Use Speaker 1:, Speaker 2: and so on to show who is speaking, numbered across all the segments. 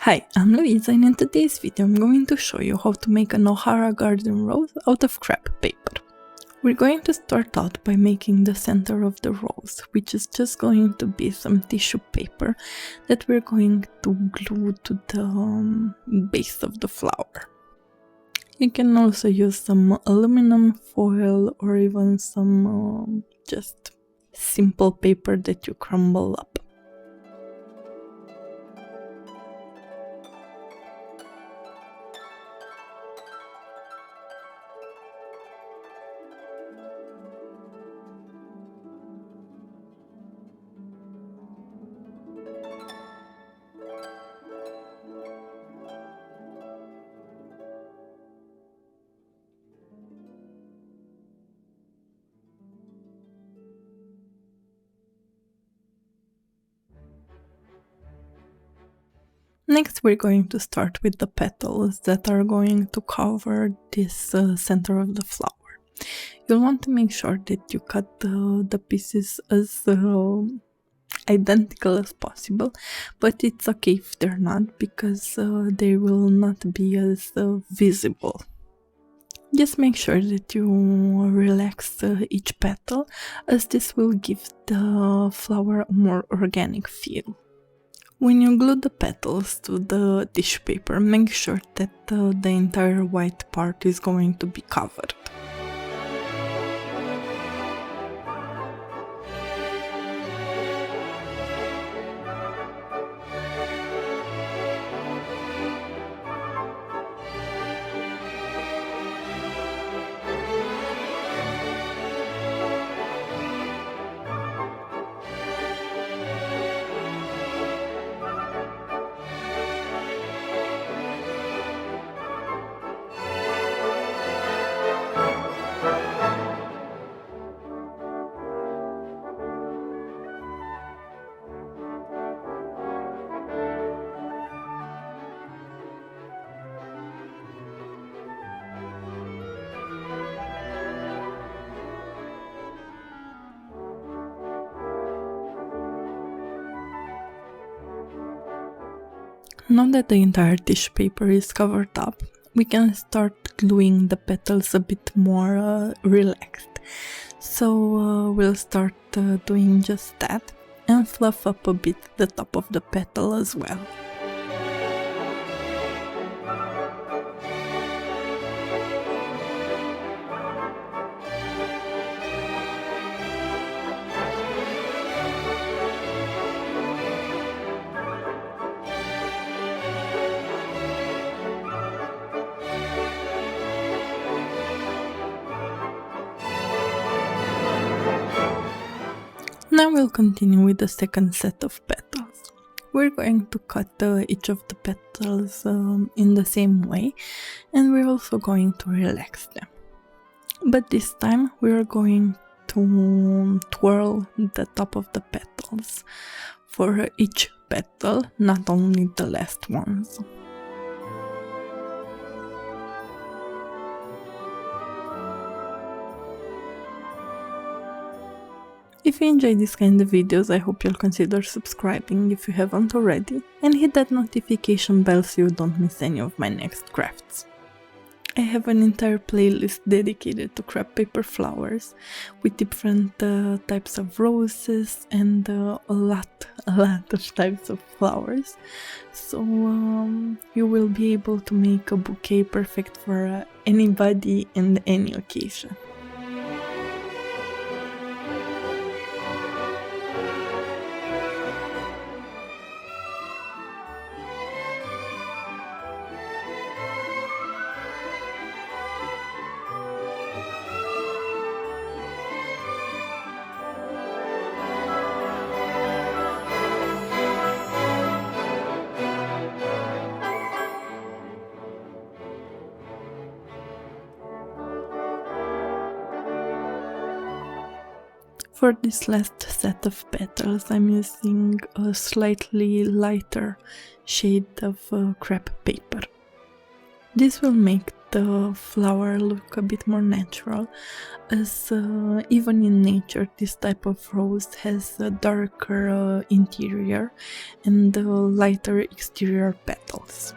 Speaker 1: Hi, I'm Louisa, and in today's video I'm going to show you how to make an O'Hara garden rose out of crepe paper. We're going to start out by making the center of the rose, which is just going to be some tissue paper that we're going to glue to the base of the flower. You can also use some aluminum foil or even some just simple paper that you crumble up. Next, we're going to start with the petals that are going to cover this center of the flower. You'll want to make sure that you cut the pieces as identical as possible, but it's okay if they're not, because they will not be as visible. Just make sure that you relax each petal, as this will give the flower a more organic feel. When you glue the petals to the tissue paper, make sure that the entire white part is going to be covered. Now that the entire tissue paper is covered up, we can start gluing the petals a bit more relaxed. So we'll start doing just that and fluff up a bit the top of the petal as well. Now we'll continue with the second set of petals. We're going to cut each of the petals in the same way, and we're also going to relax them. But this time we're going to twirl the top of the petals for each petal, not only the last ones. If you enjoy these kind of videos, I hope you'll consider subscribing if you haven't already, and hit that notification bell so you don't miss any of my next crafts. I have an entire playlist dedicated to crepe paper flowers, with different types of roses and a lot of types of flowers, so you will be able to make a bouquet perfect for anybody and any occasion. For this last set of petals, I'm using a slightly lighter shade of crepe paper. This will make the flower look a bit more natural, as even in nature this type of rose has a darker interior and lighter exterior petals.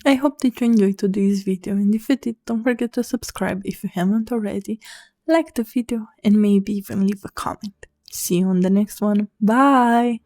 Speaker 1: I hope that you enjoyed today's video, and if you did, don't forget to subscribe if you haven't already, like the video, and maybe even leave a comment. See you on the next one. Bye!